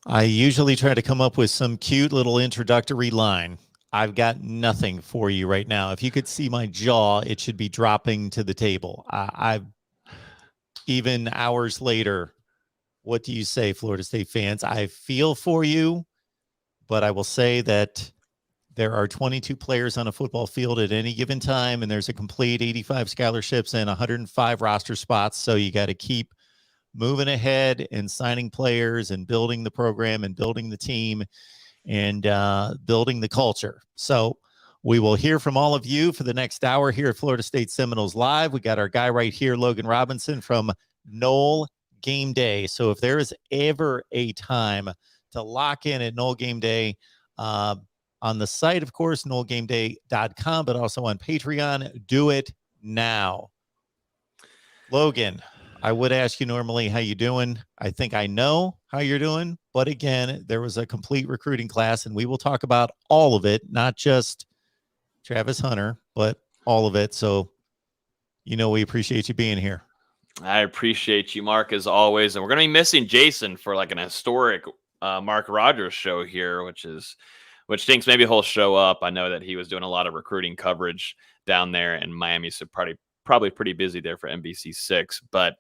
I usually try to come up with some cute little introductory line. I've got nothing for you right now. If you could see my jaw, it should be dropping to the table. I've even hours later. What do you say, Florida State fans? I feel for you, but I will say that there are 22 players on a football field at any given time, and there's a complete 85 scholarships and 105 roster spots. So you got to keep moving ahead and signing players and building the program and building the team and building the culture. So we will hear from all of you for the next hour here at Florida State Seminoles Live. We got our guy right here, Logan Robinson from Nole Game Day. So if there is ever a time to lock in at Nole Game Day, on the site, of course, NoleGameDay.com, but also on Patreon, do it now. Logan, I would ask you normally how you doing. I think I know how you're doing, but again, there was a complete recruiting class, and we will talk about all of it, not just Travis Hunter, but all of it. So, we appreciate you being here. I appreciate you, Mark, as always. And we're going to be missing Jason for like an historic Mark Rogers show here, which thinks maybe he'll show up. I know that he was doing a lot of recruiting coverage down there in Miami, so probably pretty busy there for NBC6. But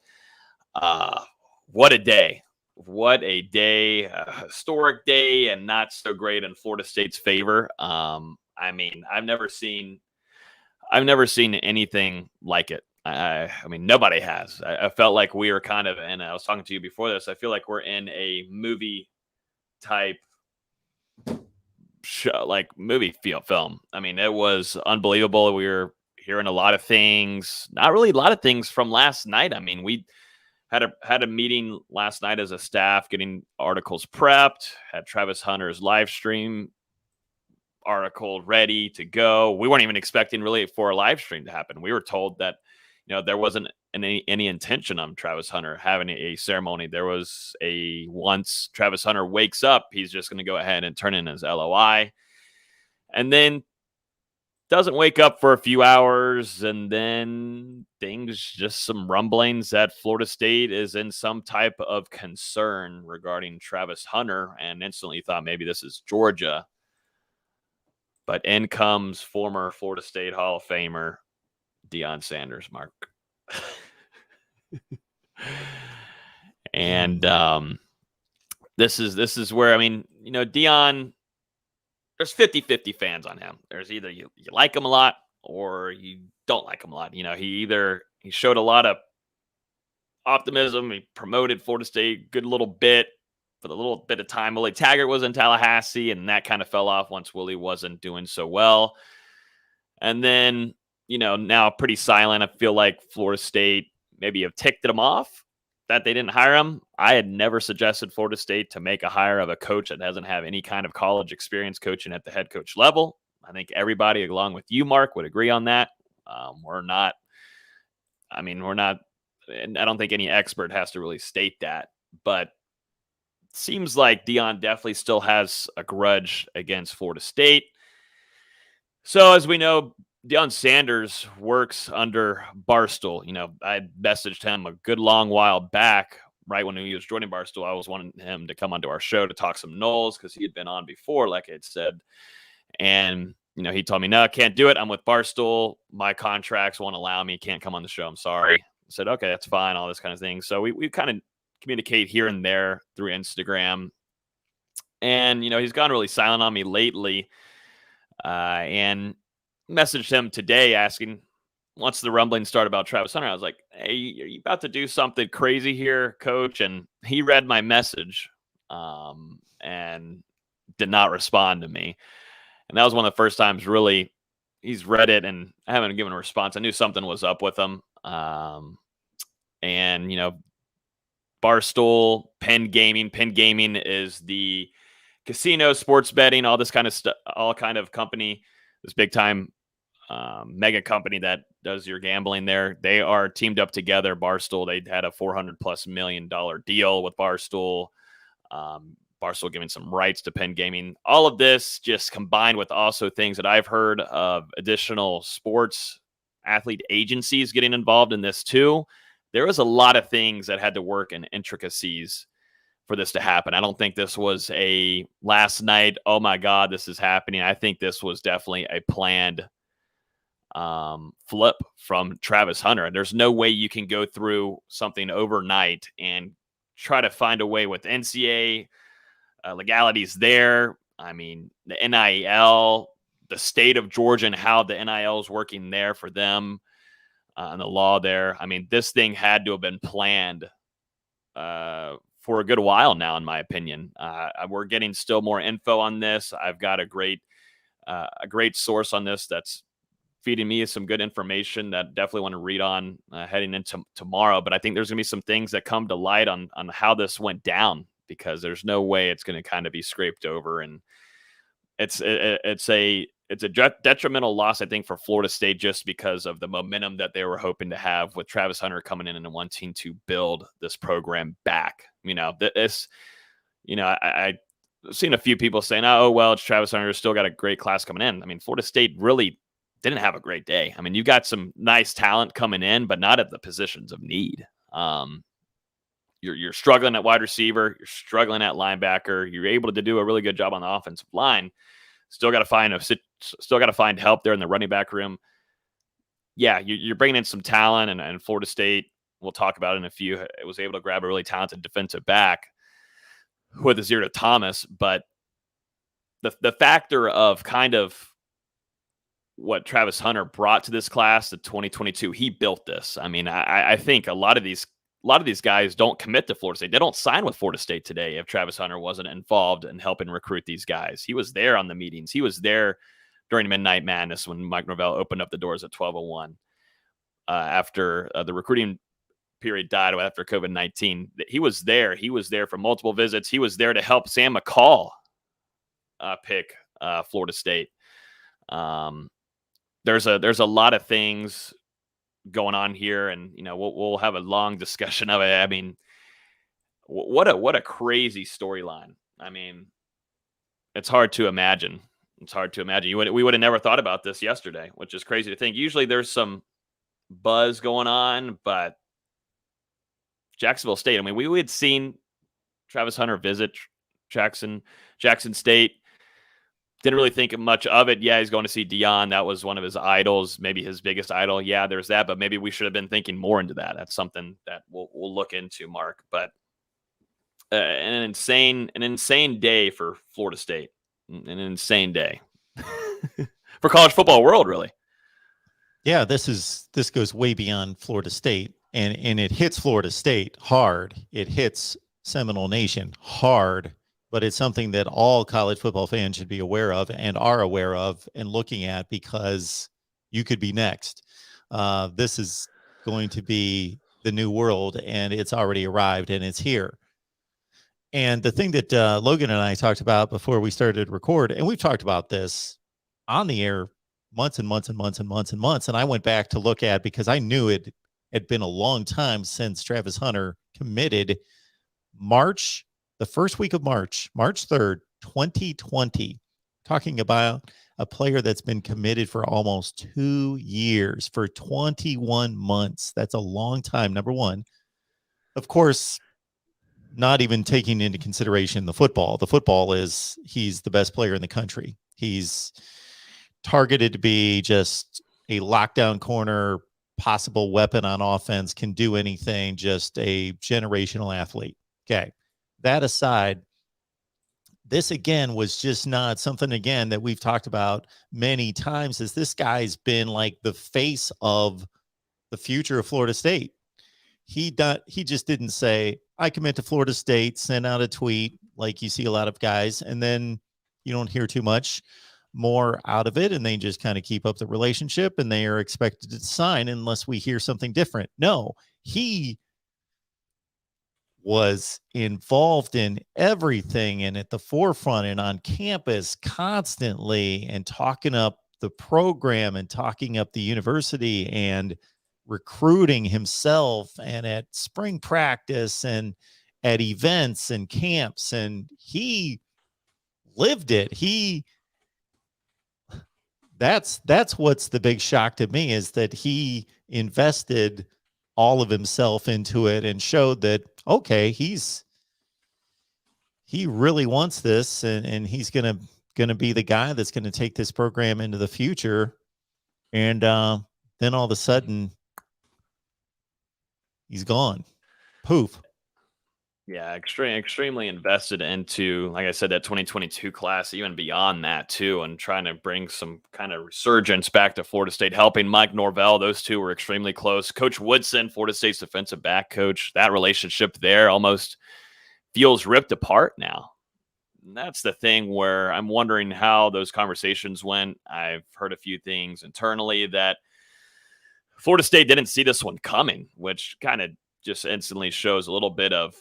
what a day. What a day, a historic day, and not so great in Florida State's favor. I mean, I've never seen anything like it. I mean, nobody has. I felt like we were kind of, and I was talking to you before this, I feel like we're in a movie type show, like movie film. I mean, it was unbelievable. We were hearing a lot of things, not really a lot of things from last night. I mean, we had a meeting last night as a staff, getting articles prepped, had Travis Hunter's live stream article ready to go. We weren't even expecting really for a live stream to happen. We were told that, there wasn't any intention on Travis Hunter having a ceremony. There was once Travis Hunter wakes up, he's just going to go ahead and turn in his LOI, and then doesn't wake up for a few hours, and then some rumblings that Florida State is in some type of concern regarding Travis Hunter, and instantly thought maybe this is Georgia. But in comes former Florida State Hall of Famer Deion Sanders, Mark. And this is where, I mean, Deion, there's 50-50 fans on him. There's either you like him a lot or you don't like him a lot. He showed a lot of optimism. He promoted Florida State good little bit for the little bit of time Willie Taggart was in Tallahassee, and that kind of fell off once Willie wasn't doing so well. And then, now pretty silent. I feel like Florida State maybe have ticked him off that they didn't hire him. I had never suggested Florida State to make a hire of a coach that doesn't have any kind of college experience coaching at the head coach level. I think everybody, along with you, Mark, would agree on that. We're not, and I don't think any expert has to really state that, but seems like Deion definitely still has a grudge against Florida State. So as we know, Deion Sanders works under Barstool. I messaged him a good long while back, right when he was joining Barstool. I was wanting him to come onto our show to talk some Noles because he had been on before, like I had said. And, he told me, no, I can't do it. I'm with Barstool. My contracts won't allow me. Can't come on the show. I'm sorry. I said, okay, that's fine. All this kind of thing. So we kind of communicate here and there through Instagram. And, he's gone really silent on me lately. And messaged him today asking, once the rumbling started about Travis Hunter, I was like, hey, are you about to do something crazy here, coach? And he read my message and did not respond to me. And that was one of the first times really he's read it and I haven't given a response. I knew something was up with him. And, Barstool, Penn Gaming is the casino, sports betting, all this kind of stuff, all kind of company, this big time mega company that does your gambling there. They are teamed up together. Barstool, they had a $400+ million deal with Barstool. Barstool giving some rights to Penn Gaming. All of this just combined with also things that I've heard of additional sports athlete agencies getting involved in this too. There was a lot of things that had to work in intricacies for this to happen. I don't think this was a last night, oh my God, this is happening. I think this was definitely a planned flip from Travis Hunter. And there's no way you can go through something overnight and try to find a way with NCAA legalities there. I mean, the NIL, the state of Georgia and how the NIL is working there for them and the law there. I mean, this thing had to have been planned for a good while now, in my opinion. We're getting still more info on this. I've got a great source on this that's feeding me some good information that definitely want to read on heading into tomorrow. But I think there's going to be some things that come to light on how this went down, because there's no way it's going to kind of be scraped over. And it's a detrimental loss, I think, for Florida State, just because of the momentum that they were hoping to have with Travis Hunter coming in and wanting to build this program back. I've seen a few people saying, oh, well, it's Travis Hunter, still got a great class coming in. I mean, Florida State really didn't have a great day. I mean, you got some nice talent coming in, but not at the positions of need. You're struggling at wide receiver. You're struggling at linebacker. You're able to do a really good job on the offensive line. Still got to find help there in the running back room. Yeah, you're bringing in some talent, and Florida State, we'll talk about it in a few, it was able to grab a really talented defensive back with Azir Thomas. But the factor of kind of what Travis Hunter brought to this class, the 2022, he built this. I mean, I think a lot of these guys don't commit to Florida State. They don't sign with Florida State today if Travis Hunter wasn't involved in helping recruit these guys. He was there on the meetings. He was there during Midnight Madness when Mike Norvell opened up the doors at 12:01 after the recruiting period died after COVID-19. He was there. He was there for multiple visits. He was there to help Sam Mccall pick Florida State. There's a lot of things going on here, and we'll have a long discussion of it. I mean, what a crazy storyline. I mean, it's hard to imagine. We would have never thought about this yesterday, which is crazy to think. Usually there's some buzz going on, but Jacksonville State, I mean, we had seen Travis Hunter visit Jackson State. Didn't really think much of it. Yeah, he's going to see Deion. That was one of his idols, maybe his biggest idol. Yeah, there's that, but maybe we should have been thinking more into that. That's something that we'll look into, Mark. But an insane day for Florida State. An insane day for college football world, really. Yeah, this goes way beyond Florida State, and it hits Florida State hard. It hits Seminole Nation hard. But it's something that all college football fans should be aware of and are aware of and looking at, because you could be next. This is going to be the new world, and it's already arrived, and it's here. And the thing that Logan and I talked about before we started to record, and we've talked about this on the air months and months and months and months and months, and I went back to look at, because I knew it had been a long time since Travis Hunter committed. The first week of March 3rd, 2020, talking about a player that's been committed for almost 2 years, for 21 months. That's a long time, number one. Of course, not even taking into consideration the football. The football is, he's the best player in the country. He's targeted to be just a lockdown corner, possible weapon on offense, can do anything, just a generational athlete. Okay. That aside, this again was just not something, again, that we've talked about many times, is this guy's been like the face of the future of Florida State. He just didn't say, I commit to Florida State, send out a tweet like you see a lot of guys, and then you don't hear too much more out of it, and they just kind of keep up the relationship, and they are expected to sign unless we hear something different. No, he was involved in everything and at the forefront and on campus constantly, and talking up the program and talking up the university and recruiting himself, and at spring practice and at events and camps, and he lived it. That's what's the big shock to me, is that he invested all of himself into it and showed that, okay, he's he really wants this, and he's gonna be the guy that's gonna take this program into the future. And then all of a sudden, he's gone. Poof. Yeah, extremely invested into, like I said, that 2022 class, even beyond that too, and trying to bring some kind of resurgence back to Florida State, helping Mike Norvell. Those two were extremely close. Coach Woodson, Florida State's defensive back coach, that relationship there almost feels ripped apart now. And that's the thing where I'm wondering how those conversations went. I've heard a few things internally that Florida State didn't see this one coming, which kind of just instantly shows a little bit of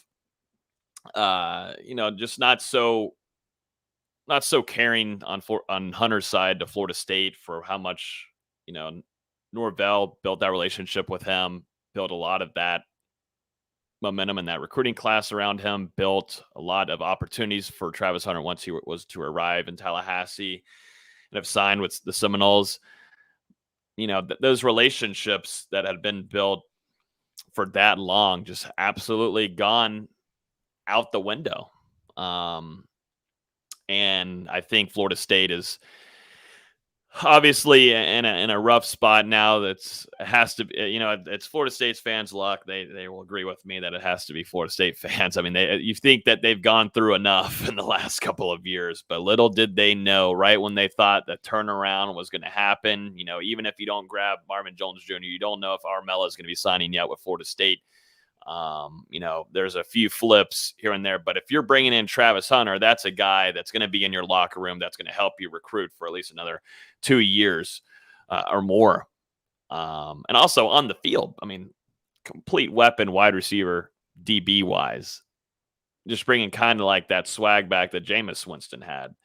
just not so caring on Hunter's side to Florida State for how much, Norvell built that relationship with him, built a lot of that momentum in that recruiting class around him, built a lot of opportunities for Travis Hunter once he was to arrive in Tallahassee and have signed with the Seminoles. Those relationships that had been built for that long just absolutely gone out the window. And I think Florida State is obviously in a rough spot now. It's Florida State's fans' luck. They will agree with me that it has to be Florida State fans. I mean, you think that they've gone through enough in the last couple of years, but little did they know, right when they thought the turnaround was going to happen, even if you don't grab Marvin Jones Jr., you don't know if Armella is going to be signing yet with Florida State. There's a few flips here and there, but if you're bringing in Travis Hunter, that's a guy that's going to be in your locker room. That's going to help you recruit for at least another 2 years or more. And also on the field, I mean, complete weapon, wide receiver, DB wise, just bringing kind of like that swag back that Jameis Winston had.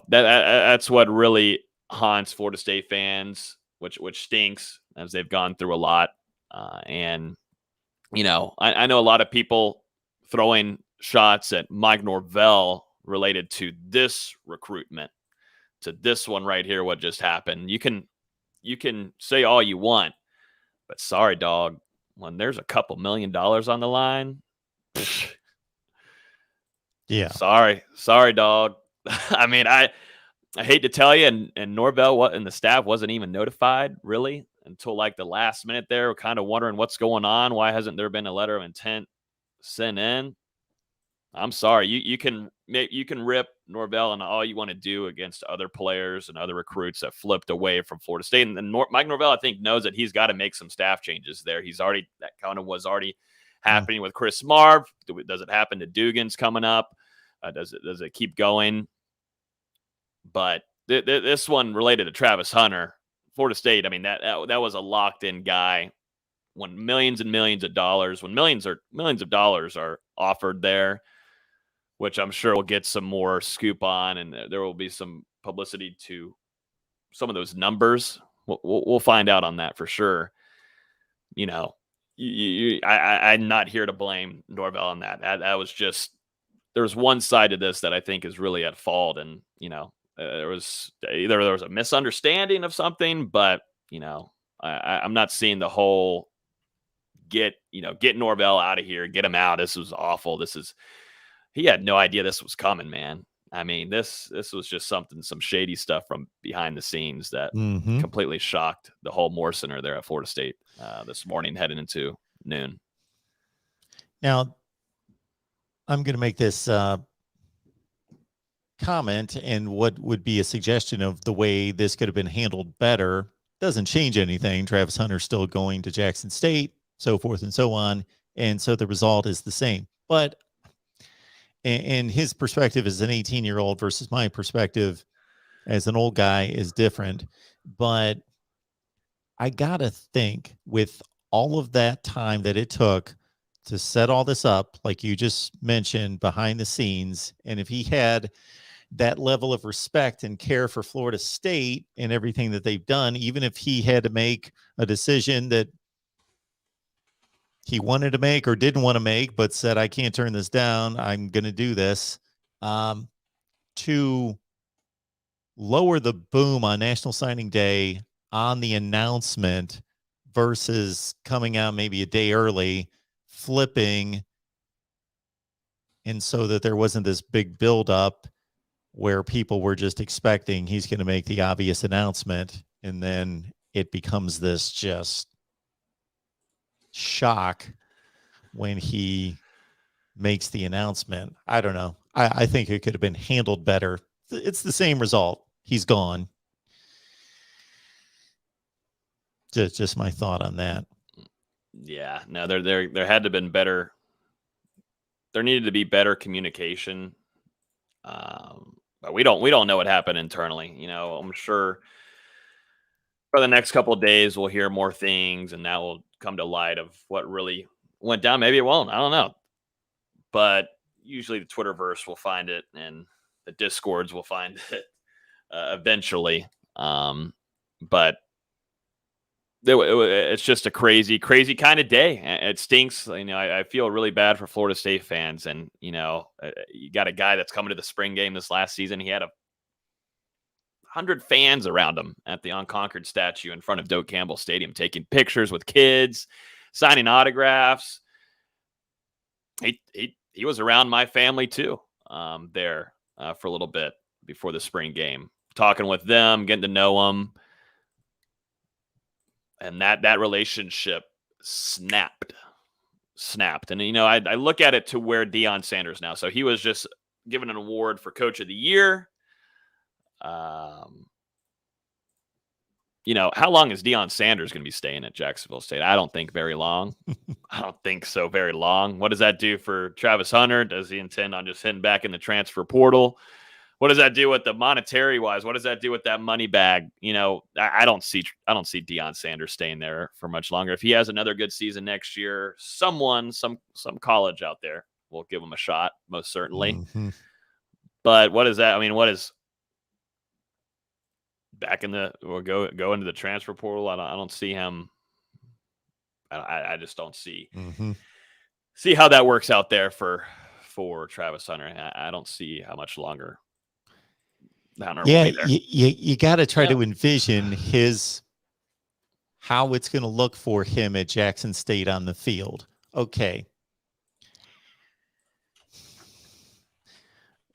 That's what really haunts Florida State fans, which stinks as they've gone through a lot. I know a lot of people throwing shots at Mike Norvell related to this recruitment, to this one right here, what just happened. You can say all you want, but sorry, dog, when there's a couple $1 million on the line, yeah. Sorry, dog. I mean, I hate to tell you, and Norvell and the staff wasn't even notified really until like the last minute there. We're kind of wondering what's going on. Why hasn't there been a letter of intent sent in? I'm sorry. You can rip Norvell and all you want to do against other players and other recruits that flipped away from Florida State. And Mike Norvell, I think, knows that he's got to make some staff changes there. That kind of was already happening with Chris Marv. Does it happen to Dugan's coming up? Does it keep going? But this one related to Travis Hunter, Florida State. I mean, that was a locked in guy. When millions and millions of dollars, millions of dollars are offered there, which I'm sure we'll get some more scoop on, and there will be some publicity to some of those numbers. We'll find out on that for sure. I'm not here to blame Norvell on that. That was just, there's one side to this that I think is really at fault, and there was a misunderstanding of something, but I'm not seeing the whole get Norvell out of here, get him out. This was awful. He had no idea this was coming, man. I mean, this was just some shady stuff from behind the scenes that completely shocked the whole Moore Center there at Florida State this morning heading into noon. Now, I'm going to make this comment, and what would be a suggestion of the way this could have been handled better. Doesn't change anything. Travis Hunter's still going to Jackson State, so forth and so on. And so the result is the same. But and his perspective as an 18-year-old versus my perspective as an old guy is different. But I got to think, with all of that time that it took to set all this up, like you just mentioned, behind the scenes, and if he had that level of respect and care for Florida State and everything that they've done, even if he had to make a decision that he wanted to make or didn't want to make, but said, I can't turn this down, I'm going to do this, to lower the boom on National Signing Day on the announcement versus coming out maybe a day early, flipping and so that there wasn't this big buildup where people were just expecting he's going to make the obvious announcement, and then it becomes this just shock when he makes the announcement. I don't know. I think it could have been handled better. It's the same result. He's gone. Just my thought on that. Yeah, no, there had to have been better. There needed to be better communication. But we don't know what happened internally. You know, I'm sure for the next couple of days we'll hear more things, and that will come to light of what really went down. Maybe it won't. I don't know. But usually the Twitterverse will find it, and the Discords will find it eventually. But it's just a crazy kind of day. It stinks. You know, I feel really bad for Florida State fans. And, you know, you got a guy that's coming to the spring game this last season. He had 100 fans around him at the Unconquered statue in front of Doak Campbell Stadium, taking pictures with kids, signing autographs. He was around my family too, there for a little bit before the spring game, talking with them, getting to know them. And that relationship snapped. And, you know, I look at it to where Deion Sanders now. So he was just given an award for Coach of the Year. You know, how long is Deion Sanders going to be staying at Jacksonville State? I don't think very long. I don't think so very long. What does that do for Travis Hunter? Does he intend on just hitting back in the transfer portal? What does that do with the monetary wise? What does that do with that money bag? You know, I don't see Deion Sanders staying there for much longer. If he has another good season next year, some college out there will give him a shot, most certainly. Mm-hmm. But what is that? I mean, what is back in the or go into the transfer portal? I don't see him. I just don't see how that works out there for Travis Hunter. I don't see how much longer. Yeah, you got to try to envision how it's going to look for him at Jackson State on the field. Okay.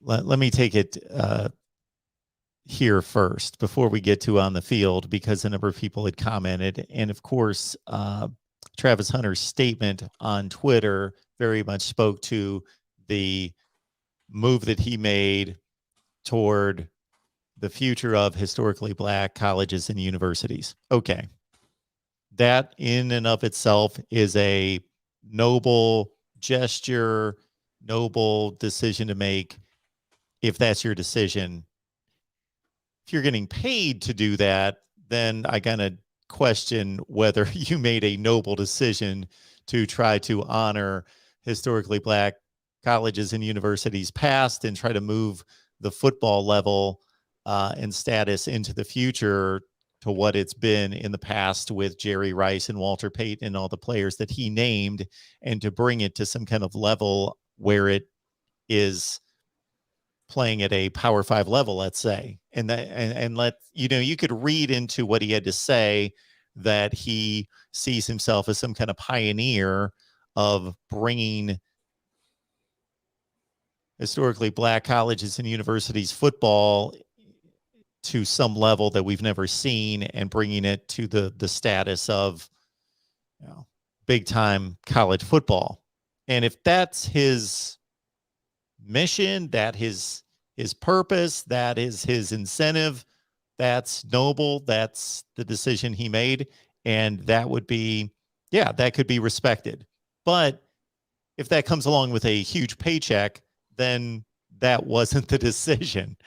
Let me take it here first before we get to on the field, because a number of people had commented. And of course, Travis Hunter's statement on Twitter very much spoke to the move that he made toward the future of historically Black colleges and universities. Okay. That in and of itself is a noble gesture, noble decision to make, if that's your decision. If you're getting paid to do that, then I kind of question whether you made a noble decision to try to honor historically Black colleges and universities past and try to move the football level and status into the future to what it's been in the past with Jerry Rice and Walter Payton and all the players that he named, and to bring it to some kind of level where it is playing at a Power 5 level, let's say. And you could read into what he had to say that he sees himself as some kind of pioneer of bringing historically Black colleges and universities football to some level that we've never seen, and bringing it to the status of, you know, big time college football. And if that's his mission, that his purpose, that is his incentive, that's noble. That's the decision he made. And that would be, that could be respected. But if that comes along with a huge paycheck, then that wasn't the decision.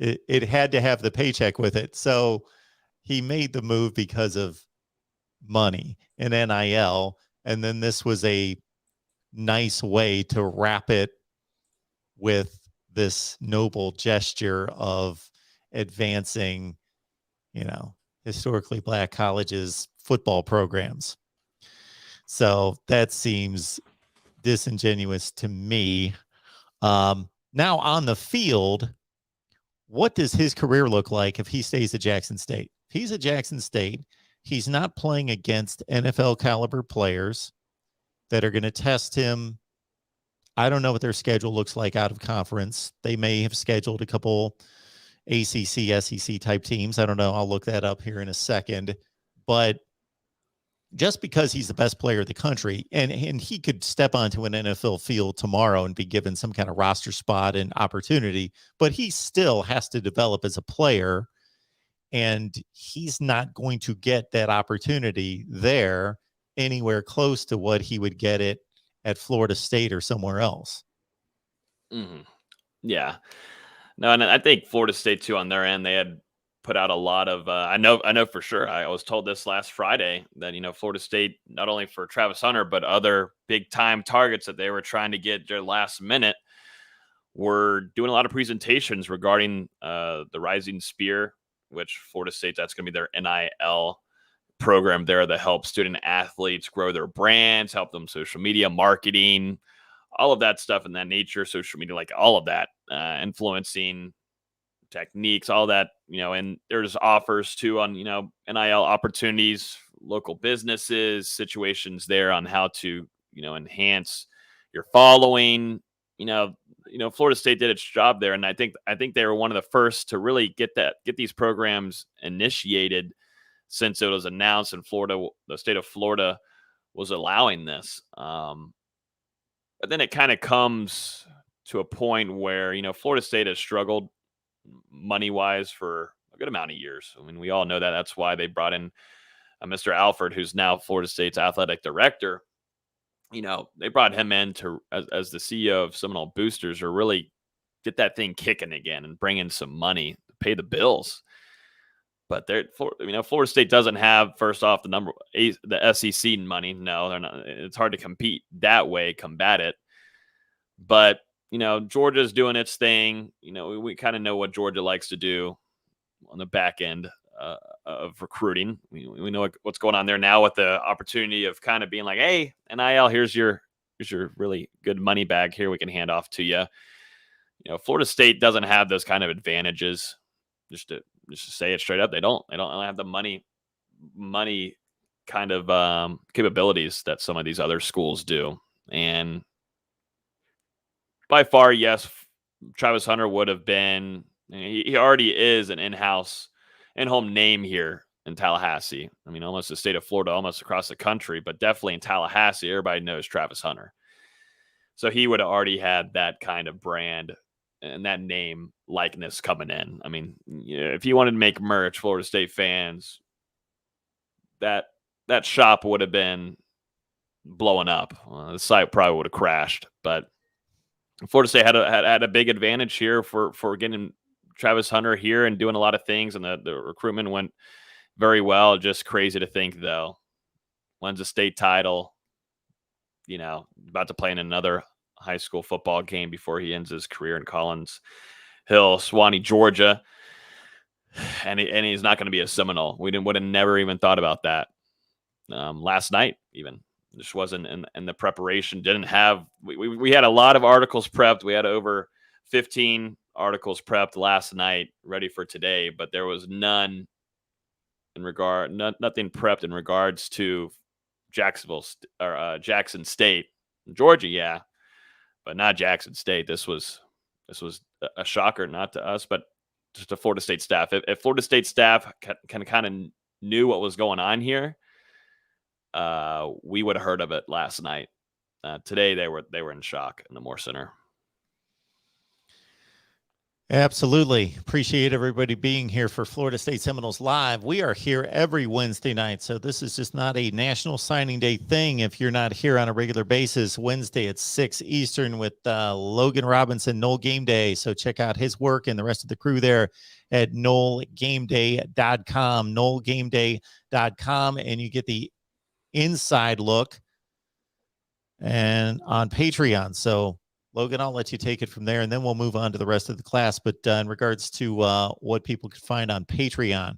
It had to have the paycheck with it. So he made the move because of money and NIL. And then this was a nice way to wrap it with this noble gesture of advancing, historically Black colleges football programs. So that seems disingenuous to me. Now on the field, what does his career look like if he stays at Jackson State? If he's at Jackson State, he's not playing against NFL caliber players that are going to test him I don't know what their schedule looks like out of conference. They may have scheduled a couple ACC, SEC type teams. I don't know. I'll look that up here in a second. But just because he's the best player in the country, and he could step onto an NFL field tomorrow and be given some kind of roster spot and opportunity, but he still has to develop as a player, and he's not going to get that opportunity there anywhere close to what he would get it at Florida State or somewhere else. Mm-hmm. Yeah. No, and I think Florida State too on their end, they had put out a lot of. I know for sure. I was told this last Friday that Florida State, not only for Travis Hunter but other big time targets that they were trying to get their last minute, were doing a lot of presentations regarding the Rising Spear, which Florida State, that's going to be their NIL program there that helps student athletes grow their brands, help them social media marketing, all of that stuff in that nature, social media, like all of that, influencing techniques, all that, and there's offers too on, NIL opportunities, local businesses, situations there on how to, enhance your following. Florida State did its job there. And I think they were one of the first to really get these programs initiated since it was announced in Florida, the state of Florida was allowing this. But then it kind of comes to a point where, Florida State has struggled money-wise for a good amount of years. I mean, we all know that. That's why they brought in Mr. Alford, who's now Florida State's athletic director. They brought him in as the CEO of Seminole Boosters to really get that thing kicking again and bring in some money to pay the bills. But Florida State doesn't have, first off, the SEC money. No, they're not. It's hard to compete that way, combat it. But Georgia's doing its thing. We kind of know what Georgia likes to do on the back end of recruiting. We know what's going on there now with the opportunity of kind of being like, hey, NIL, here's your really good money bag here we can hand off to you. Florida State doesn't have those kind of advantages. Just to say it straight up, they don't have the money kind of capabilities that some of these other schools do. And by far, yes, Travis Hunter would have been. He already is an in-home name here in Tallahassee. I mean, almost the state of Florida, almost across the country, but definitely in Tallahassee, everybody knows Travis Hunter. So he would have already had that kind of brand and that name likeness coming in. I mean, if you wanted to make merch, Florida State fans, that shop would have been blowing up. The site probably would have crashed, but Florida State had a big advantage here for getting Travis Hunter here and doing a lot of things, and the recruitment went very well. Just crazy to think, though, wins a state title, about to play in another high school football game before he ends his career in Collins Hill, Suwanee, Georgia, and he's not going to be a Seminole. We would have never even thought about that last night, even. Just wasn't in the preparation. Didn't have we had a lot of articles prepped. We had over 15 articles prepped last night, ready for today, but there was nothing prepped in regards to Jackson State, Georgia, yeah, but not Jackson State. This was a shocker, not to us, but just to Florida State staff. If Florida State staff can kind of knew what was going on here, we would have heard of it last night. Today they were in shock in the Moore Center. Absolutely. Appreciate everybody being here for Florida State Seminoles Live. We are here every Wednesday night, so this is just not a National Signing Day thing if you're not here on a regular basis. Wednesday at 6 Eastern with Logan Robinson, Noel Game Day. So check out his work and the rest of the crew there at NoelGameDay.com, NoelGameDay.com, and you get the inside look and on Patreon. So Logan, I'll let you take it from there, and then we'll move on to the rest of the class. But in regards to what people could find on Patreon.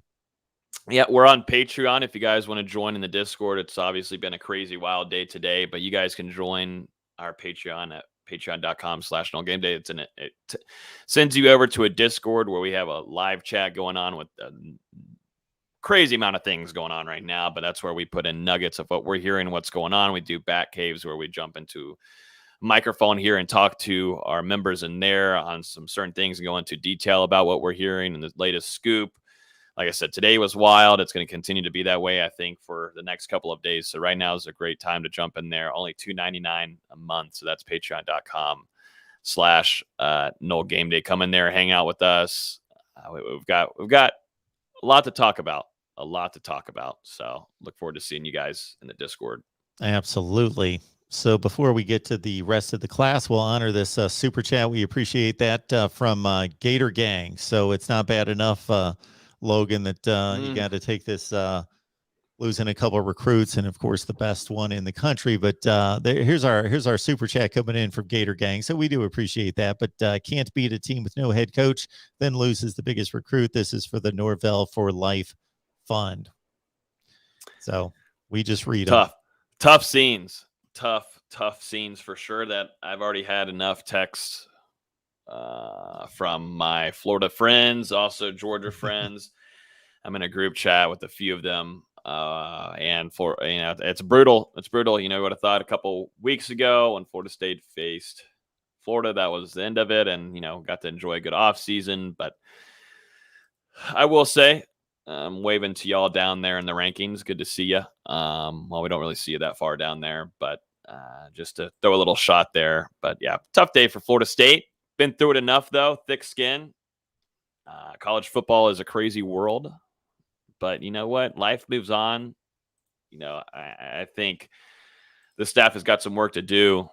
Yeah, we're on Patreon. If you guys want to join in the Discord, it's obviously been a crazy wild day today, but you guys can join our Patreon at patreon.com/NoelGameDay. It sends you over to a Discord where we have a live chat going on with a crazy amount of things going on right now, but that's where we put in nuggets of what we're hearing, what's going on. We do bat caves where we jump into microphone here and talk to our members in there on some certain things and go into detail about what we're hearing and the latest scoop. Like I said, today was wild. It's going to continue to be that way, I think, for the next couple of days. So right now is a great time to jump in there. Only $2.99 a month. So that's patreon.com/Noel Game Day. Come in there, hang out with us. We've got a lot to talk about. So look forward to seeing you guys in the Discord. Absolutely. So before we get to the rest of the class, we'll honor this super chat. We appreciate that from Gator Gang. So it's not bad enough, Logan, that you got to take this losing a couple of recruits and, of course, the best one in the country. But here's our super chat coming in from Gator Gang. So we do appreciate that. But can't beat a team with no head coach, then loses the biggest recruit. This is for the Norvell for Life Fund. So we just read them. Tough scenes. Tough scenes for sure. That I've already had enough texts from my Florida friends, also Georgia friends. I'm in a group chat with a few of them. And for, it's brutal. It's brutal. You would have thought a couple weeks ago when Florida State faced Florida, that was the end of it. And, got to enjoy a good off season. But I will say, I'm waving to y'all down there in the rankings. Good to see you. Well, we don't really see you that far down there, but just to throw a little shot there. But yeah, tough day for Florida State. Been through it enough, though. Thick skin. College football is a crazy world. But you know what? Life moves on. I think the staff has got some work to do.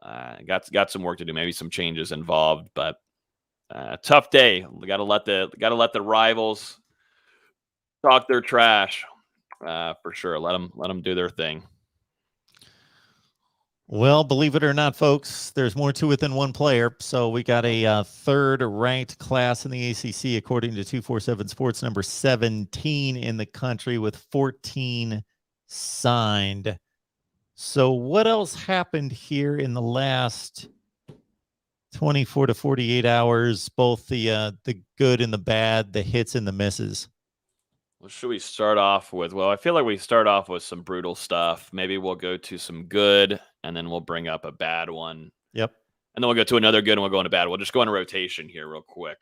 Got some work to do. Maybe some changes involved, but tough day. We got to let the rivals talk their trash for sure. Let them do their thing. Well, believe it or not, folks, there's more to it than one player. So we got a third-ranked class in the ACC, according to 247 Sports, number 17 in the country with 14 signed. So what else happened here in the last 24 to 48 hours, both the good and the bad, the hits and the misses? What should we start off with? Well, I feel like we start off with some brutal stuff. Maybe we'll go to some good, and then we'll bring up a bad one. Yep. And then we'll go to another good, and we'll go into bad. We'll just go in a rotation here real quick.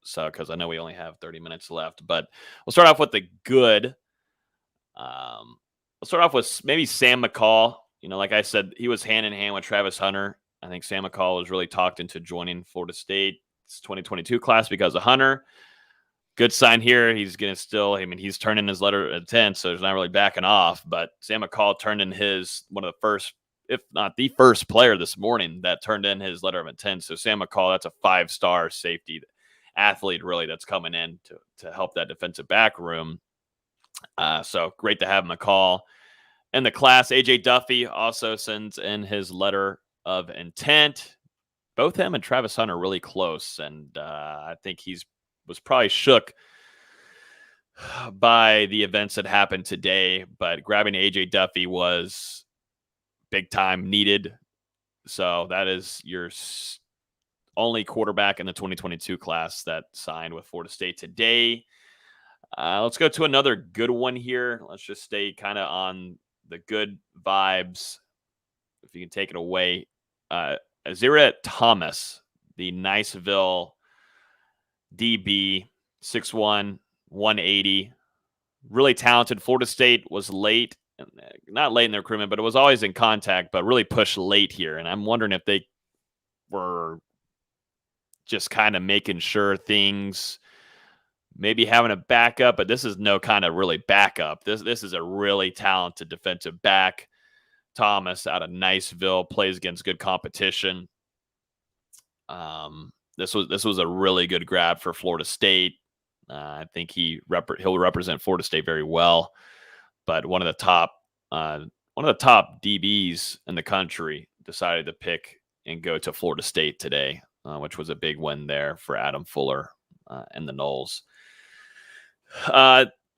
So, because I know we only have 30 minutes left. But we'll start off with the good. We'll start off with maybe Sam Mccall. Like I said, he was hand in hand with Travis Hunter. I think Sam Mccall was really talked into joining Florida State's 2022 class because of Hunter. Good sign here. He's going to still, he's turned in his letter of intent, so he's not really backing off. But Sam Mccall turned in one of the first, if not the first player this morning that turned in his letter of intent. So Sam Mccall, that's a 5-star safety athlete, really, that's coming in to help that defensive back room. So great to have Mccall in the class. AJ Duffy also sends in his letter of intent. Both him and Travis Hunter really close, and I think was probably shook by the events that happened today, but grabbing AJ Duffy was big time needed. So that is your only quarterback in the 2022 class that signed with Florida State today. Let's go to another good one here. Let's just stay kind of on the good vibes. If you can take it away. Azira Thomas, the Niceville DB, 6'1", 180. Really talented. Florida State was late. Not late in the recruitment, but it was always in contact, but really pushed late here. And I'm wondering if they were just kind of making sure things, maybe having a backup, but this is no kind of really backup. This is a really talented defensive back. Thomas out of Niceville, plays against good competition. This was a really good grab for Florida State. I think he'll represent Florida State very well. But one of the top DBs in the country decided to pick and go to Florida State today, which was a big win there for Adam Fuller and the Noles.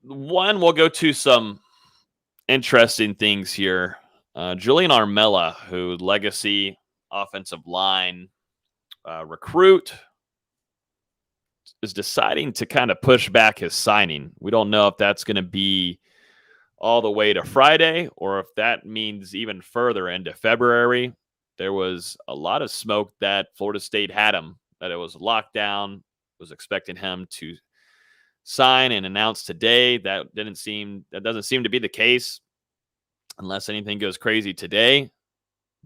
We'll go to some interesting things here. Julian Armella, who legacy offensive line recruit, is deciding to kind of push back his signing. We don't know if that's going to be all the way to Friday, or if that means even further into February. There was a lot of smoke that Florida State had him, that it was locked down, was expecting him to sign and announce today. That doesn't seem to be the case unless anything goes crazy today.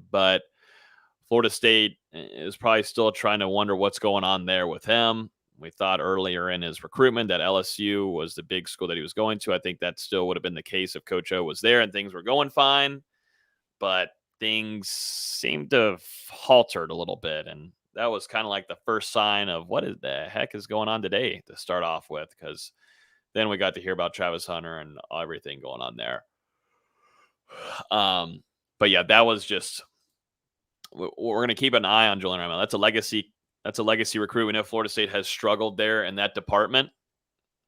But Florida State is probably still trying to wonder what's going on there with him. We thought earlier in his recruitment that LSU was the big school that he was going to. I think that still would have been the case if Coach O was there and things were going fine. But things seemed to have haltered a little bit. And that was kind of like the first sign of what the heck is going on today to start off with, because then we got to hear about Travis Hunter and everything going on there. But yeah, that was just, we're going to keep an eye on Julian Raymond. That's a legacy recruit. We know Florida State has struggled there in that department,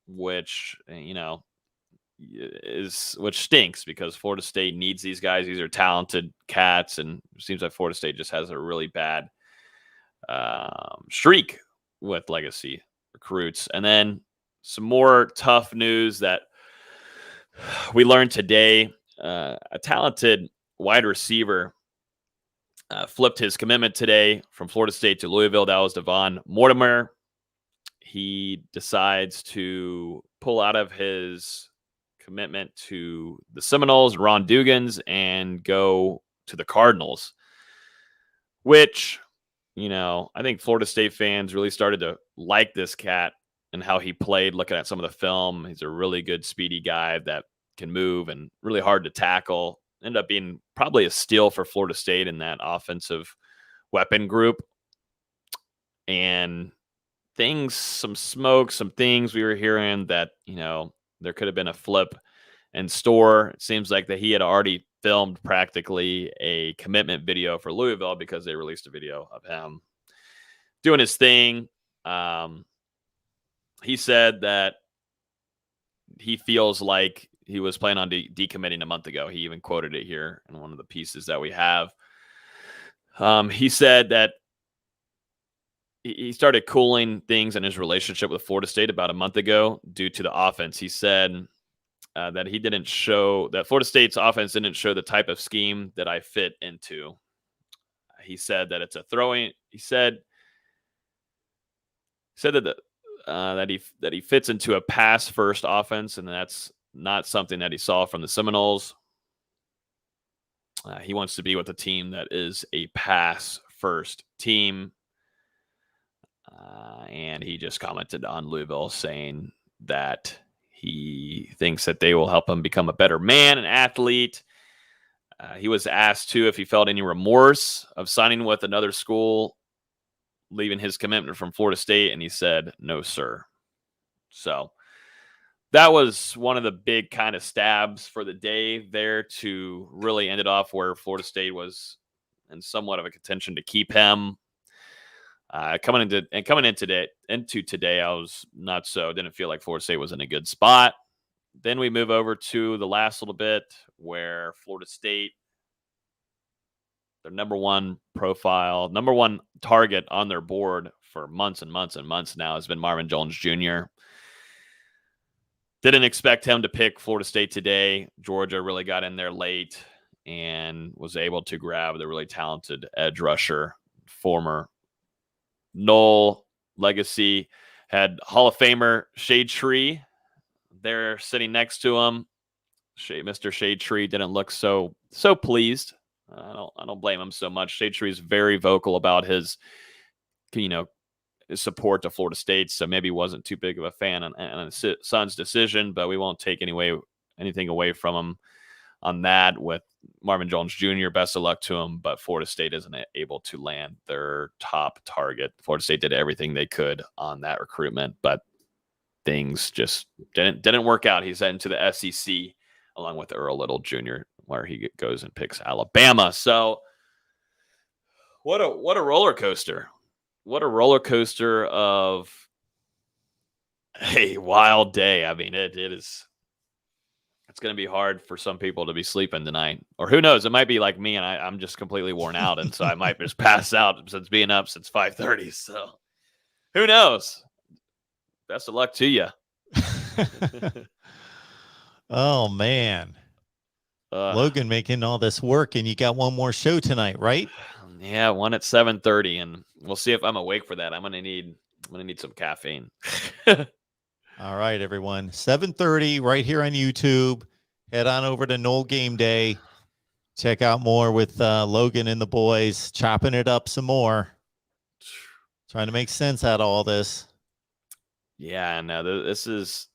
which, which stinks, because Florida State needs these guys. These are talented cats, and it seems like Florida State just has a really bad streak with legacy recruits. And then some more tough news that we learned today. A talented wide receiver flipped his commitment today from Florida State to Louisville. That was Devon Mortimer. He decides to pull out of his commitment to the Seminoles, Ron Dugans, and go to the Cardinals, which, I think Florida State fans really started to like this cat and how he played. Looking at some of the film, he's a really good, speedy guy that can move and really hard to tackle. Ended up being probably a steal for Florida State in that offensive weapon group. And some things we were hearing that, there could have been a flip in store. It seems like that he had already filmed practically a commitment video for Louisville, because they released a video of him doing his thing. He said that he feels like he was planning on decommitting a month ago. He even quoted it here in one of the pieces that we have. He said that he started cooling things in his relationship with Florida State about a month ago due to the offense. He said that Florida State's offense didn't show the type of scheme that I fit into. He said that it's a throwing. He said that he fits into a pass first offense, and that's not something that he saw from the Seminoles. He wants to be with a team that is a pass first team. And he just commented on Louisville, saying that he thinks that they will help him become a better man, an athlete. He was asked too if he felt any remorse of signing with another school, leaving his commitment from Florida State, and he said, "No, sir." So that was one of the big kind of stabs for the day there, to really end it off where Florida State was in somewhat of a contention to keep him. Coming into today, I was not so. Didn't feel like Florida State was in a good spot. Then we move over to the last little bit where Florida State, their number one target on their board for months and months and months now has been Marvin Jones Jr. Didn't expect him to pick Florida State today. Georgia really got in there late and was able to grab the really talented edge rusher, former Knoll legacy. Had Hall of Famer Shade Tree there sitting next to him. Mr. Shade Tree didn't look so pleased. I don't blame him so much. Shade Tree is very vocal about his support to Florida State, so maybe wasn't too big of a fan on his son's decision, but we won't take anything away from him on that. With Marvin Jones Jr., best of luck to him, but Florida State isn't able to land their top target. Florida State did everything they could on that recruitment, but things just didn't work out. He's heading to the SEC along with Earl Little Jr., where he goes and picks Alabama. So what a roller coaster. What a roller coaster of a wild day. I mean, it is. It's going to be hard for some people to be sleeping tonight, or who knows? It might be like me, and I'm just completely worn out, and so I might just pass out since being up since 5:30. So, who knows? Best of luck to you. Oh man, Logan making all this work, and you got one more show tonight, right? Yeah, one at 7:30, and we'll see if I'm awake for that. I'm gonna need some caffeine. All right, everyone. 7:30 right here on YouTube. Head on over to Knoll Game Day. Check out more with Logan and the boys, chopping it up some more. Trying to make sense out of all this. Yeah, no, this has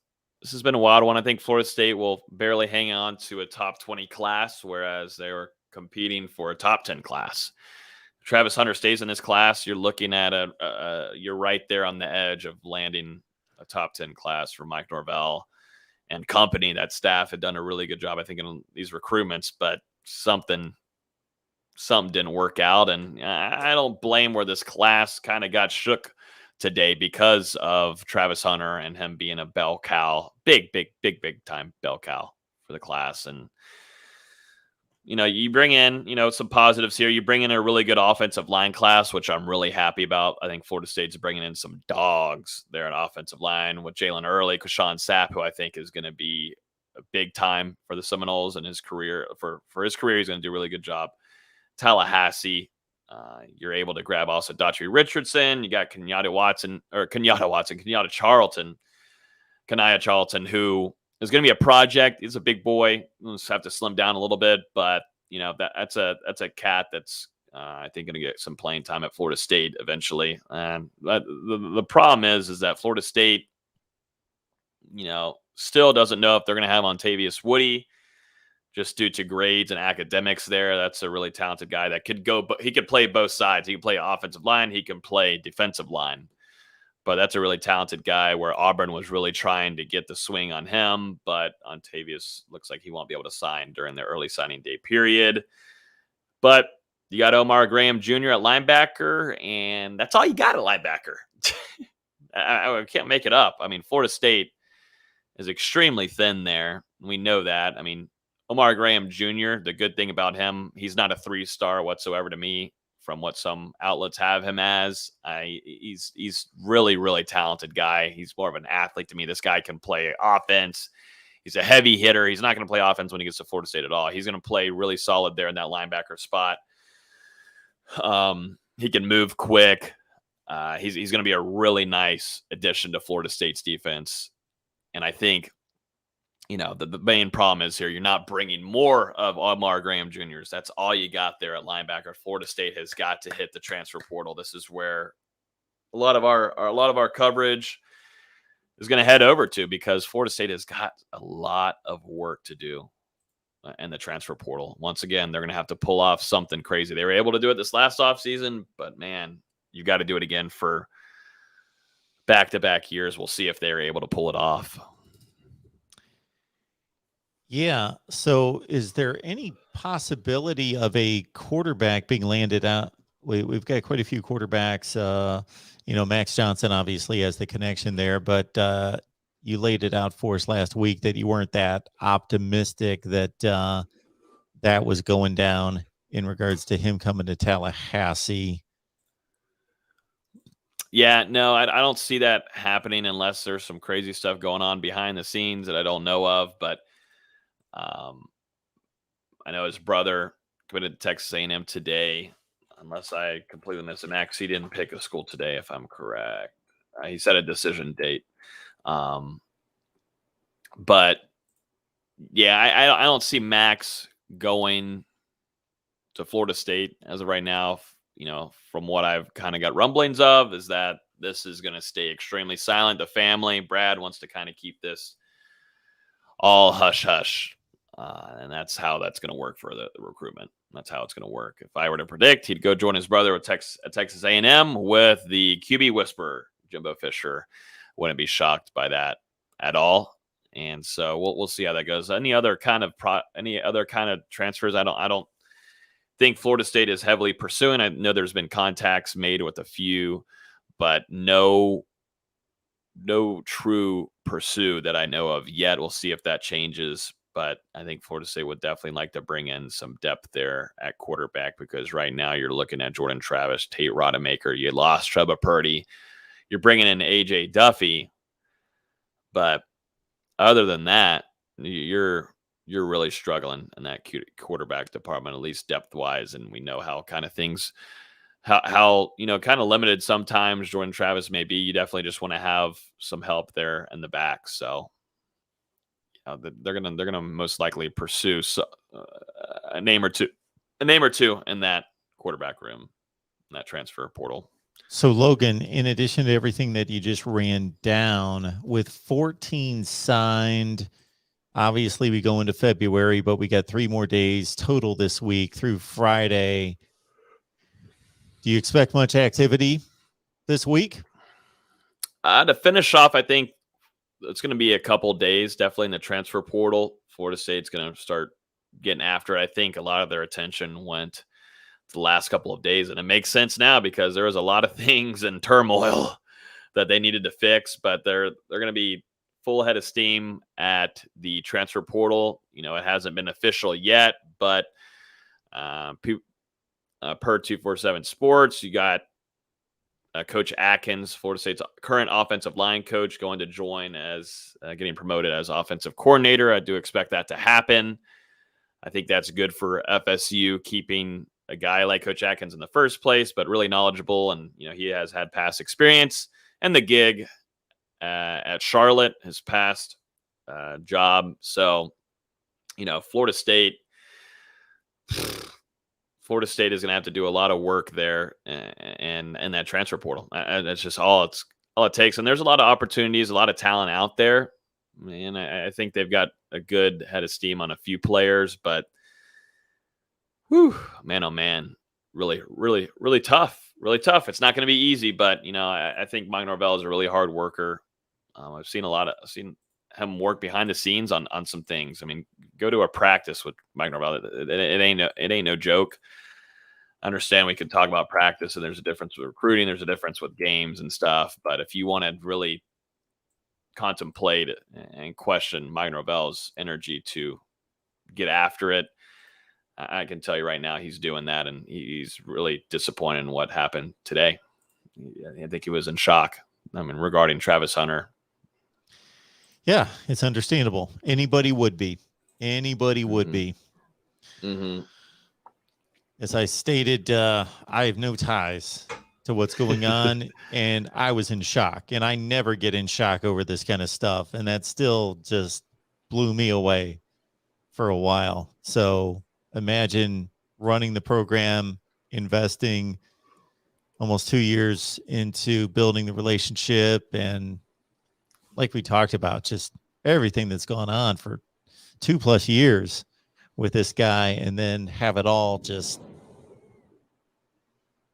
been a wild one. I think Florida State will barely hang on to a top 20 class, whereas they were competing for a top 10 class. Travis Hunter stays in this class. You're looking at you're right there on the edge of landing a top 10 class for Mike Norvell and company. That staff had done a really good job, I think, in these recruitments, but something didn't work out. And I don't blame where this class kind of got shook today because of Travis Hunter and him being a bell cow, big time bell cow for the class. And, you bring in, some positives here. You bring in a really good offensive line class, which I'm really happy about. I think Florida State's bringing in some dogs there on offensive line with Jalen Early, Kashawn Sapp, who I think is going to be a big time for the Seminoles in his career. For his career, he's going to do a really good job. Tallahassee, you're able to grab also Daughtry Richardson. You got Kenyatta Charlton, who is going to be a project. He's a big boy. He'll just have to slim down a little bit, but that's a cat that's I think going to get some playing time at Florida State eventually. And the problem is that Florida State, still doesn't know if they're going to have Ontavious Woody, just due to grades and academics there. That's a really talented guy that could go, but he could play both sides. He can play offensive line. He can play defensive line. But that's a really talented guy where Auburn was really trying to get the swing on him. But Ontavious looks like he won't be able to sign during the early signing day period. But you got Omar Graham Jr. at linebacker, and that's all you got at linebacker. I can't make it up. I mean, Florida State is extremely thin there. We know that. I mean, Omar Graham Jr., the good thing about him, he's not a 3-star whatsoever to me from what some outlets have him as. He's really, really talented guy. He's more of an athlete to me. This guy can play offense. He's a heavy hitter. He's not going to play offense when he gets to Florida State at all. He's going to play really solid there in that linebacker spot. He can move quick. He's going to be a really nice addition to Florida State's defense. And I think, the main problem is here, you're not bringing more of Omar Graham Jr.'s. That's all you got there at linebacker. Florida State has got to hit the transfer portal. This is where a lot of our coverage is going to head over to, because Florida State has got a lot of work to do in the transfer portal. Once again, they're going to have to pull off something crazy. They were able to do it this last offseason, but man, you got to do it again for back-to-back years. We'll see if they're able to pull it off. Yeah. So is there any possibility of a quarterback being landed out? We've got quite a few quarterbacks. Max Johnson obviously has the connection there, but you laid it out for us last week that you weren't that optimistic that that was going down in regards to him coming to Tallahassee. Yeah, no, I don't see that happening unless there's some crazy stuff going on behind the scenes that I don't know of. But I know his brother committed to Texas A&M today, unless I completely missed it. Max, he didn't pick a school today, if I'm correct. He set a decision date. But yeah, I don't see Max going to Florida State as of right now. From what I've kind of got rumblings of, is that this is going to stay extremely silent. The family, Brad, wants to kind of keep this all hush hush. And that's how that's going to work for the recruitment. That's how it's going to work. If I were to predict, he'd go join his brother at Texas A&M with the QB whisperer, Jimbo Fisher. Wouldn't be shocked by that at all. And so we'll see how that goes. Any other kind of transfers? I don't think Florida State is heavily pursuing. I know there's been contacts made with a few, but no true pursue that I know of yet. We'll see if that changes. But I think Florida State would definitely like to bring in some depth there at quarterback, because right now you're looking at Jordan Travis, Tate Rodemaker. You lost Trevor Purdy. You're bringing in A.J. Duffy. But other than that, you're you're really struggling in that quarterback department, at least depth wise. And we know how kind of things, how kind of limited sometimes Jordan Travis may be. You definitely just want to have some help there in the back. So they're gonna most likely pursue a name or two in that quarterback room, in that transfer portal. So Logan, in addition to everything that you just ran down, with 14 signed, obviously we go into February, but we got 3 more days total this week through Friday. Do you expect much activity this week? To finish off, I think it's going to be a couple days, definitely in the transfer portal. Florida State's going to start getting after it. I think a lot of their attention went the last couple of days, and it makes sense now because there was a lot of things in turmoil that they needed to fix, but they're going to be full head of steam at the transfer portal. It hasn't been official yet, but per 247 Sports, you got Coach Atkins, Florida State's current offensive line coach, going to join as getting promoted as offensive coordinator. I do expect that to happen. I think that's good for FSU, keeping a guy like Coach Atkins in the first place, but really knowledgeable. And, he has had past experience, and the gig at Charlotte, his past job. So, Florida State is going to have to do a lot of work there and that transfer portal. That's just all it takes. And there's a lot of opportunities, a lot of talent out there. And I think they've got a good head of steam on a few players, but man, oh man, really, really, really tough. Really tough. It's not going to be easy, but I think Mike Norvell is a really hard worker. I've seen him work behind the scenes on some things. I mean, go to a practice with Mike Norvell. It ain't no joke. I understand we could talk about practice, and there's a difference with recruiting. There's a difference with games and stuff. But if you want to really contemplate and question Mike Norvell's energy to get after it, I can tell you right now he's doing that, and he's really disappointed in what happened today. I think he was in shock. Regarding Travis Hunter. Yeah, it's understandable. Anybody would be. Mm-hmm. As I stated, I have no ties to what's going on, and I was in shock. And I never get in shock over this kind of stuff, and that still just blew me away for a while. So imagine running the program, investing almost 2 years into building the relationship, and like we talked about, just everything that's gone on for 2+ years with this guy, and then have it all just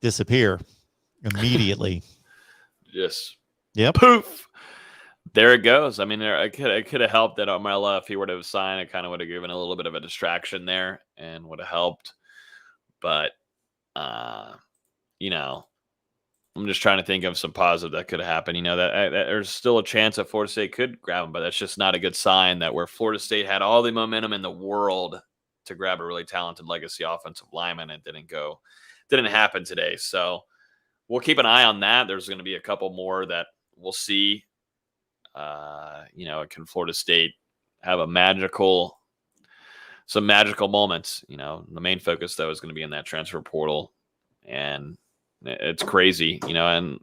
disappear immediately. Just poof. There it goes. It could have helped that Omar, if he were to have signed, it kind of would have given a little bit of a distraction there and would have helped. But, I'm just trying to think of some positive that could have happened. That there's still a chance that Florida State could grab him, but that's just not a good sign that where Florida State had all the momentum in the world to grab a really talented legacy offensive lineman, it didn't happen today. So we'll keep an eye on that. There's going to be a couple more that we'll see. Can Florida State have some magical moments? The main focus though is going to be in that transfer portal, and it's crazy, I'm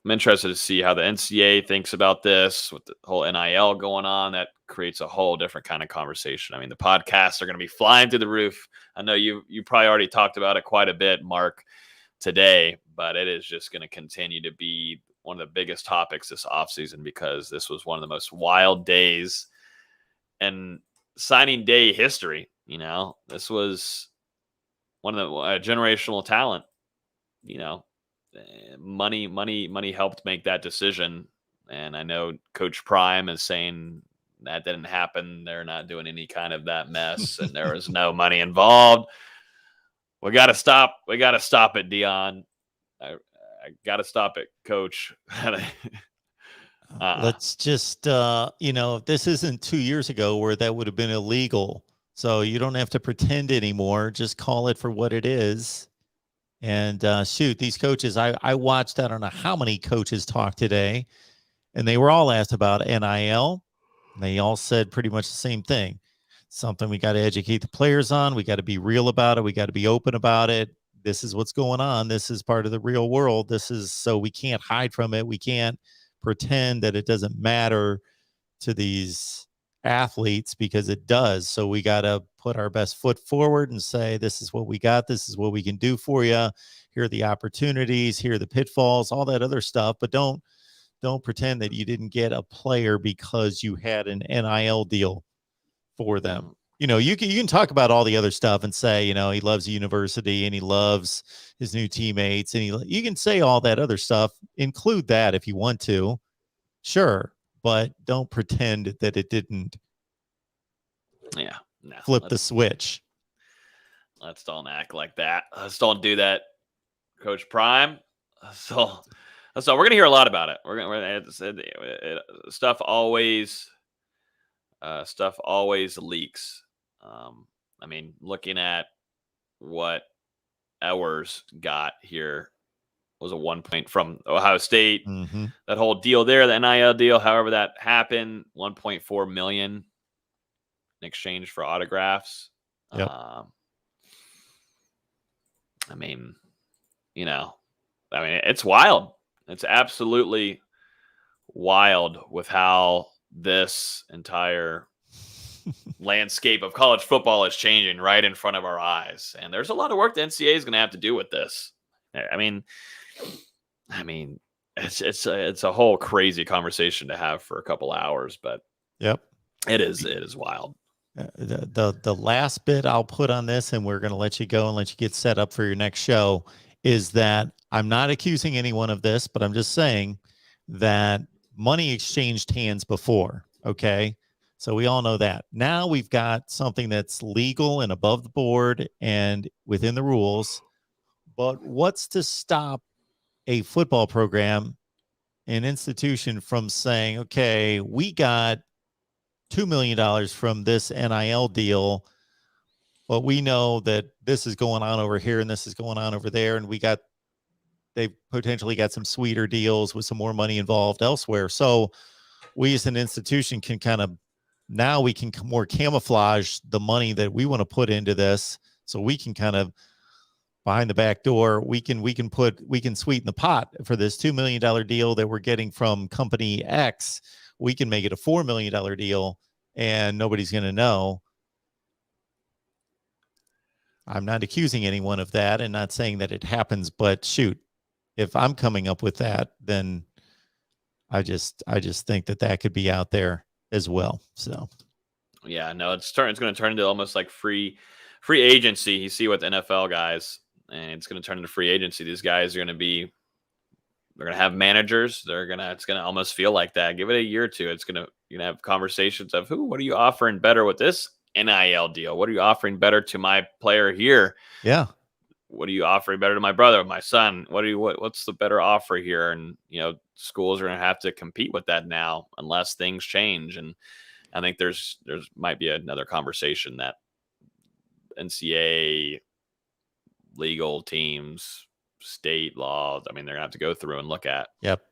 interested to see how the NCAA thinks about this with the whole NIL going on. That creates a whole different kind of conversation. The podcasts are going to be flying through the roof. I know you probably already talked about it quite a bit, Mark, today, but it is just going to continue to be one of the biggest topics this offseason, because this was one of the most wild days in signing day history. This was one of the generational talent. Money helped make that decision. And I know Coach Prime is saying that didn't happen. They're not doing any kind of that mess, and there was no money involved. We got to stop. We got to stop it, Dion. I got to stop it, Coach. Let's just, if this isn't 2 years ago where that would have been illegal, so you don't have to pretend anymore. Just call it for what it is. And shoot, these coaches, I watched, I don't know how many coaches talk today, and they were all asked about NIL. They all said pretty much the same thing. something we got to educate the players on. We got to be real about it. We got to be open about it. This is what's going on. This is part of the real world. So we can't hide from it. We can't pretend that it doesn't matter to these athletes, because it does. So we got to put our best foot forward and say, this is what we got. This is what we can do for you. Here are the opportunities. Here are the pitfalls, all that other stuff. But don't pretend that you didn't get a player because you had an NIL deal for them. You can talk about all the other stuff and say, he loves the university and he loves his new teammates, and you can say all that other stuff, include that if you want to, sure, but don't pretend that it didn't flip the switch. Let's don't act like that. Let's don't do that, Coach Prime. So we're gonna hear a lot about it. Stuff always leaks. Looking at what Ewers got here was a 1 point from Ohio State. Mm-hmm. That whole deal there, the NIL deal, however that happened, $1.4 million in exchange for autographs. Yep. It's wild. It's absolutely wild with how this entire landscape of college football is changing right in front of our eyes. And there's a lot of work the NCAA is going to have to do with this. It's a whole crazy conversation to have for a couple hours, but yep, it is wild. The last bit I'll put on this, and we're going to let you go and let you get set up for your next show, is that I'm not accusing anyone of this, but I'm just saying that money exchanged hands before. Okay. So we all know that. Now we've got something that's legal and above the board and within the rules. But what's to stop a football program, an institution, from saying, okay, we got $2 million from this NIL deal, but we know that this is going on over here and this is going on over there, and they potentially got some sweeter deals with some more money involved elsewhere. So we as an institution can now we can more camouflage the money that we want to put into this. So we can kind of, behind the back door, we can sweeten the pot for this $2 million deal that we're getting from company X. We can make it a $4 million deal and nobody's going to know. I'm not accusing anyone of that and not saying that it happens, but shoot, if I'm coming up with that, then I just think that could be out there as well. So yeah, no, it's going to turn into almost like free agency. You see with NFL guys, and it's going to turn into free agency. These guys are going to have managers. It's going to almost feel like that. Give it a year or two. You're going to have conversations of what are you offering better with this NIL deal? What are you offering better to my player here? Yeah. What are you offering better to my brother, my son? What's the better offer here? And, schools are going to have to compete with that now unless things change. And I think there's might be another conversation that NCAA legal teams, state laws, they're going to have to go through and look at. Yep.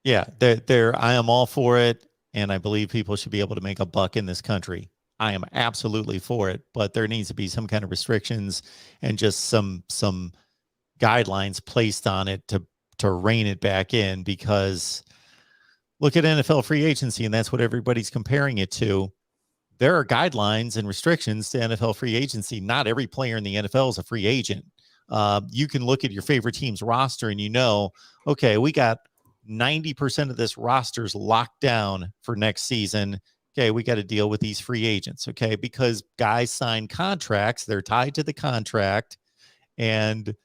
Yeah. I am all for it. And I believe people should be able to make a buck in this country. I am absolutely for it, but there needs to be some kind of restrictions and just some guidelines placed on it to rein it back in, because look at NFL free agency, and that's what everybody's comparing it to. There are guidelines and restrictions to NFL free agency. Not every player in the NFL is a free agent. You can look at your favorite team's roster and okay, we got 90% of this roster's locked down for next season. Okay, we got to deal with these free agents, okay? Because guys sign contracts, they're tied to the contract, and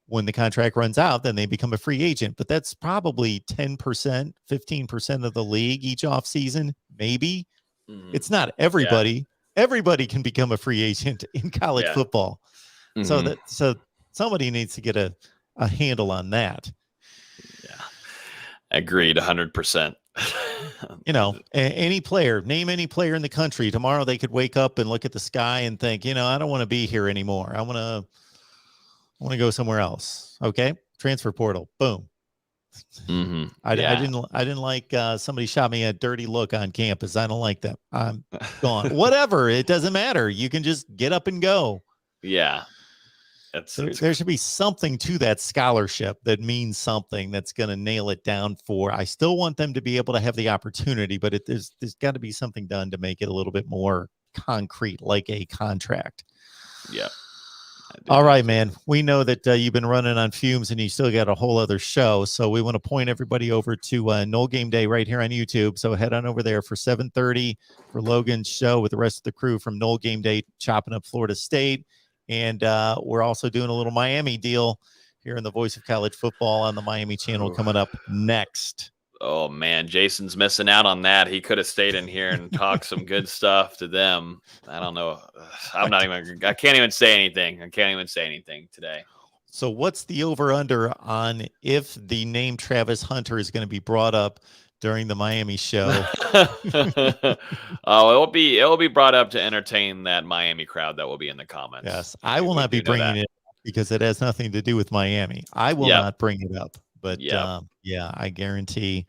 when the contract runs out, then they become a free agent. But that's probably 10%, 15% of the league each offseason, maybe. Mm-hmm. It's not everybody. Yeah. Everybody can become a free agent in college football. Mm-hmm. So somebody needs to get a handle on that. Yeah, agreed, 100%. Any player, name any player in the country. Tomorrow they could wake up and look at the sky and think, I don't want to be here anymore. I want to go somewhere else. Okay. Transfer portal. Boom. I Yeah. didn't like somebody shot me a dirty look on campus. I don't like that. I'm gone. Whatever. It doesn't matter. You can just get up and go. Yeah. There should be something to that scholarship that means something that's going to nail it down for. I still want them to be able to have the opportunity, but there's got to be something done to make it a little bit more concrete, like a contract. Yeah. All right, man. We know that you've been running on fumes and you still got a whole other show. So we want to point everybody over to Knoll Game Day right here on YouTube. So head on over there for 7:30 for Logan's show with the rest of the crew from Knoll Game Day, chopping up Florida State. And we're also doing a little Miami deal here in the Voice of College Football on the Miami channel coming up next. Oh, man. Jason's missing out on that. He could have stayed in here and talked some good stuff to them. I don't know. I can't even say anything. I can't even say anything today. So what's the over-under on if the name Travis Hunter is going to be brought up during the Miami show? Oh, it'll be brought up to entertain that Miami crowd that will be in the comments. Yes, I will not be bringing it up because it has nothing to do with Miami. I will not bring it up, but yeah, I guarantee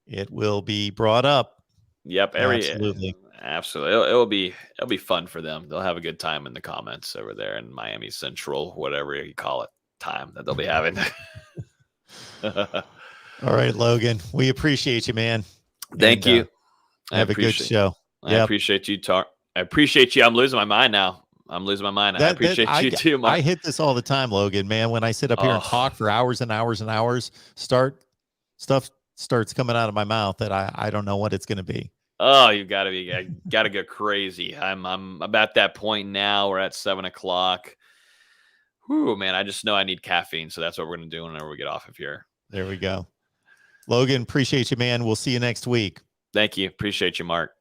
it will be brought up. Yep, absolutely. It'll be fun for them. They'll have a good time in the comments over there in Miami Central, whatever you call it, time that they'll be having. All right, Logan, we appreciate you, man. Thank you. Have a good show. I appreciate you. I appreciate you. I'm losing my mind now. I appreciate you too, Mark. I hit this all the time, Logan, man. When I sit up here and talk for hours and hours and hours, stuff starts coming out of my mouth that I don't know what it's going to be. Oh, I gotta go crazy. I'm about that point now. We're at 7:00. Whew, man. I just know I need caffeine. So that's what we're going to do whenever we get off of here. There we go. Logan, appreciate you, man. We'll see you next week. Thank you. Appreciate you, Mark.